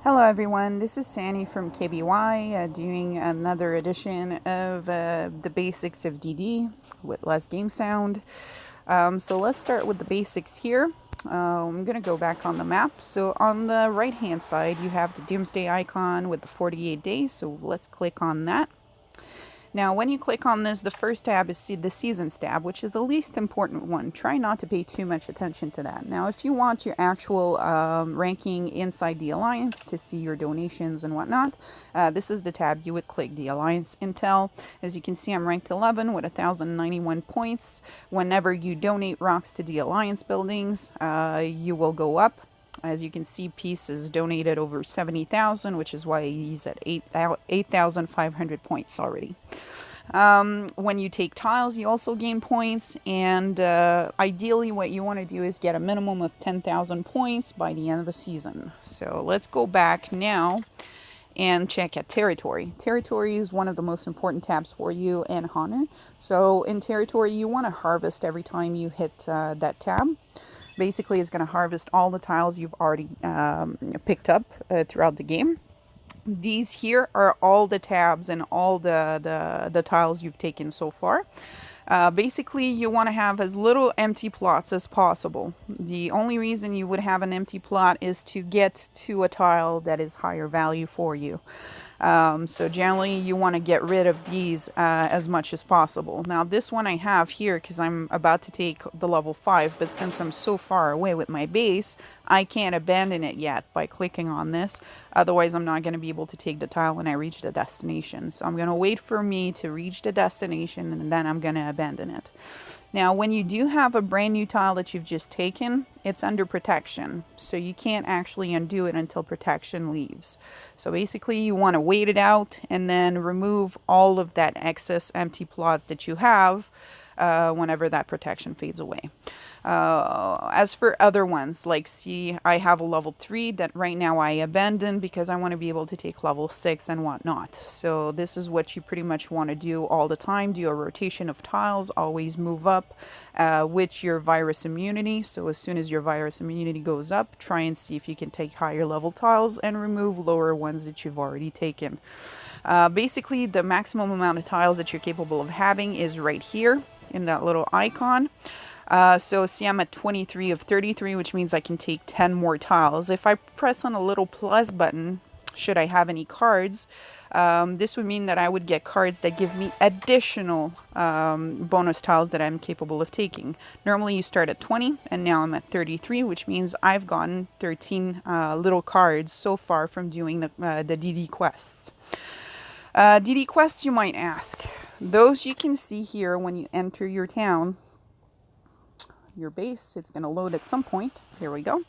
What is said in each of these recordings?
Hello everyone, this is Sandy from KBY doing another edition of the basics of DD with less game sound. So let's start with the basics here. I'm going to go back on the map. So on the right hand side you have the Doomsday icon with the 48 days, so let's click on that. Now, when you click on this, the first tab is the Seasons tab, which is the least important one. Try not to pay too much attention to that. Now, if you want your actual ranking inside the Alliance to see your donations and whatnot, this is the tab you would click, the Alliance Intel. As you can see, I'm ranked 11 with 1,091 points. Whenever you donate rocks to the Alliance buildings, you will go up. As you can see, Peace has donated over 70,000, which is why he's at 8,500 points already. When you take tiles, you also gain points, and ideally what you want to do is get a minimum of 10,000 points by the end of the season. So let's go back now and check at territory. Territory is one of the most important tabs for you in Honor. So in territory, you want to harvest every time you hit that tab. Basically, it's going to harvest all the tiles you've already picked up throughout the game. These here are all the tabs and all the tiles you've taken so far. Basically, you want to have as little empty plots as possible. The only reason you would have an empty plot is to get to a tile that is higher value for you. So generally you want to get rid of these as much as possible. Now this one I have here because I'm about to take the level 5, but since I'm so far away with my base, I can't abandon it yet by clicking on this. Otherwise I'm not going to be able to take the tile when I reach the destination. So I'm going to wait for me to reach the destination and then I'm going to abandon it. Now, when you do have a brand new tile that you've just taken, it's under protection. So you can't actually undo it until protection leaves. So basically you want to wait it out and then remove all of that excess empty plots that you have whenever that protection fades away. As for other ones, like see, I have a level 3 that right now I abandoned because I want to be able to take level 6 and whatnot. So this is what you pretty much want to do all the time. Do a rotation of tiles, always move up with your virus immunity. So as soon as your virus immunity goes up, try and see if you can take higher level tiles and remove lower ones that you've already taken. Basically, the maximum amount of tiles that you're capable of having is right here in that little icon. So see, I'm at 23 of 33, which means I can take 10 more tiles. If I press on a little plus button, should I have any cards, this would mean that I would get cards that give me additional bonus tiles that I'm capable of taking. Normally you start at 20 and now I'm at 33, which means I've gotten 13 little cards so far from doing the DD quests. DD quests, you might ask. Those you can see here when you enter your town, your base. It's going to load at some point. Here we go.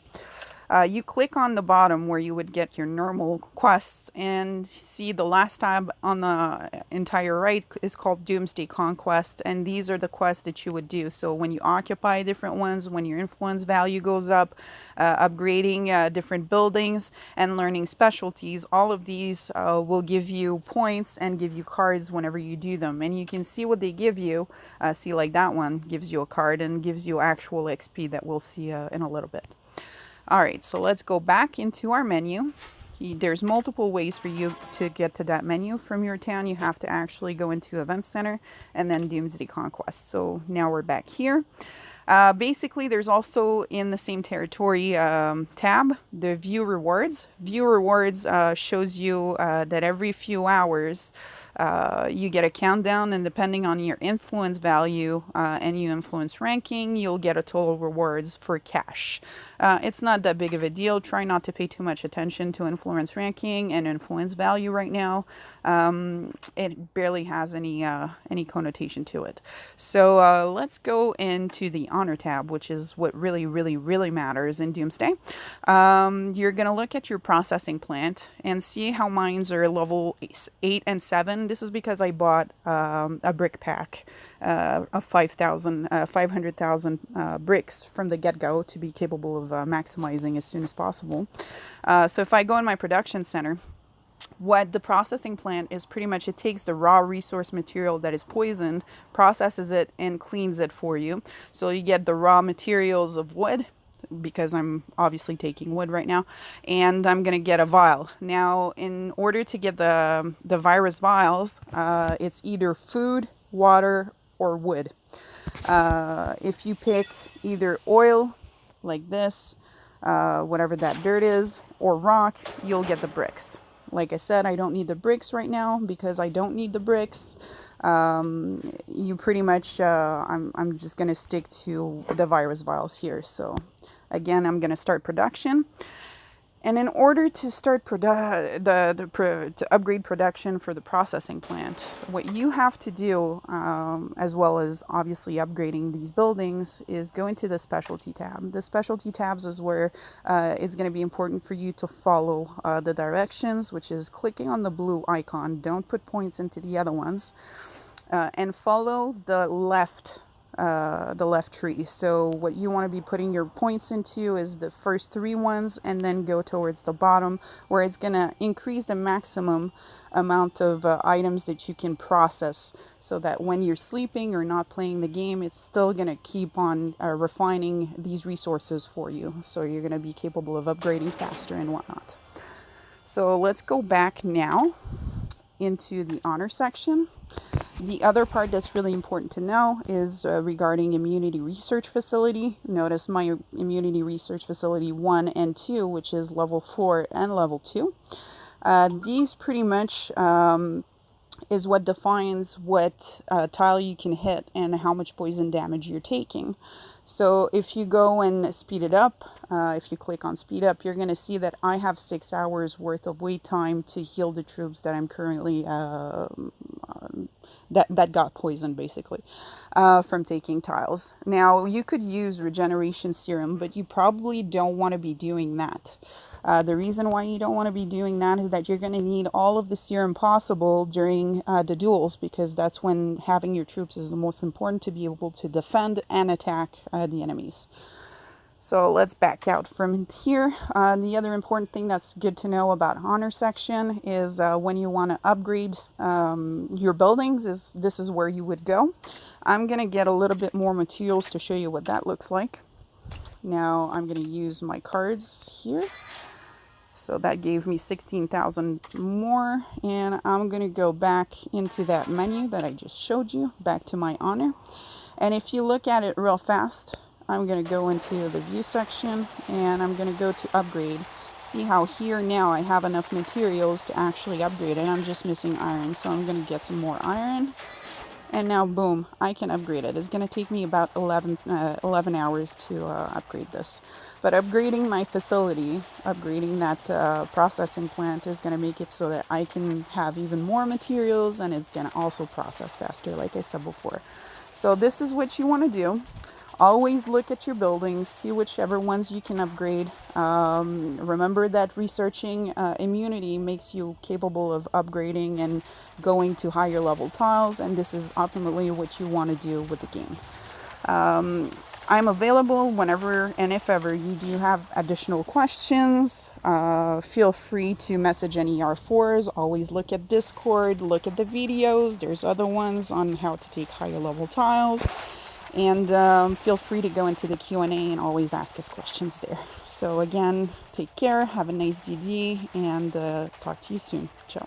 You click on the bottom where you would get your normal quests and see the last tab on the entire right is called Doomsday Conquest, and these are the quests that you would do. So when you occupy different ones, when your influence value goes up, upgrading different buildings and learning specialties, all of these will give you points and give you cards whenever you do them. And you can see what they give you. See, like that one gives you a card and gives you actual XP that we'll see in a little bit. All right, so let's go back into our menu. There's multiple ways for you to get to that menu. From your town, you have to actually go into Event Center and then Doomsday Conquest. So now we're back here. Basically, there's also in the same territory tab, the View Rewards. View Rewards shows you that every few hours you get a countdown, and depending on your influence value and your influence ranking, you'll get a total rewards for cash. It's not that big of a deal. Try not to pay too much attention to influence ranking and influence value right now. It barely has any connotation to it. So let's go into the honor tab, which is what really matters in Doomsday. You're going to look at your processing plant and see how mines are level 8 and 7. This is because I bought a brick pack of 500,000 bricks from the get-go to be capable of maximizing as soon as possible. So if I go in my production center, what the processing plant is pretty much, it takes the raw resource material that is poisoned, processes it, and cleans it for you. So you get the raw materials of wood, because I'm obviously taking wood right now, and I'm gonna get a vial. Now, in order to get the virus vials, it's either food, water, or wood. If you pick either oil, like this, whatever that dirt is, or rock, you'll get the bricks. Like I said, I don't need the bricks right now because I don't need the bricks. You pretty much, I'm just going to stick to the virus vials here. So again, I'm going to start production. And in order to start to upgrade production for the processing plant, what you have to do, as well as obviously upgrading these buildings, is go into the specialty tab. The specialty tabs is where it's going to be important for you to follow the directions, which is clicking on the blue icon. Don't put points into the other ones, and follow the left tree. So what you want to be putting your points into is the first 3 ones, and then go towards the bottom where it's going to increase the maximum amount of items that you can process, so that when you're sleeping or not playing the game, it's still going to keep on refining these resources for you, so you're going to be capable of upgrading faster and whatnot. So let's go back now into the honor section. The other part that's really important to know is regarding immunity research facility. Notice my immunity research facility 1 and 2, which is level 4 and level 2. These pretty much is what defines what tile you can hit and how much poison damage you're taking. So if you go and speed it up, if you click on speed up, you're going to see that I have 6 hours worth of wait time to heal the troops that I'm currently that got poisoned, basically, from taking tiles. Now, you could use regeneration serum, but you probably don't want to be doing that. The reason why you don't want to be doing that is that you're going to need all of the serum possible during the duels, because that's when having your troops is the most important to be able to defend and attack the enemies. So let's back out from here. The other important thing that's good to know about honor section is when you want to upgrade your buildings, this is where you would go. I'm going to get a little bit more materials to show you what that looks like. Now I'm going to use my cards here. So that gave me 16,000 more, and I'm going to go back into that menu that I just showed you, back to my honor. And if you look at it real fast, I'm going to go into the view section, and I'm going to go to upgrade. See how here now I have enough materials to actually upgrade it. I'm just missing iron, so I'm going to get some more iron. And now, boom, I can upgrade it. It's going to take me about 11 hours to upgrade this. But upgrading my facility, upgrading that processing plant is going to make it so that I can have even more materials, and it's going to also process faster, like I said before. So this is what you want to do. Always look at your buildings, see whichever ones you can upgrade. Remember that researching immunity makes you capable of upgrading and going to higher level tiles, and this is ultimately what you want to do with the game. I'm available whenever and if ever you do have additional questions. Feel free to message any R4s. Always look at Discord, look at the videos. There's other ones on how to take higher level tiles. And feel free to go into the Q&A and always ask us questions there. So again, take care, have a nice DD, and talk to you soon. Ciao.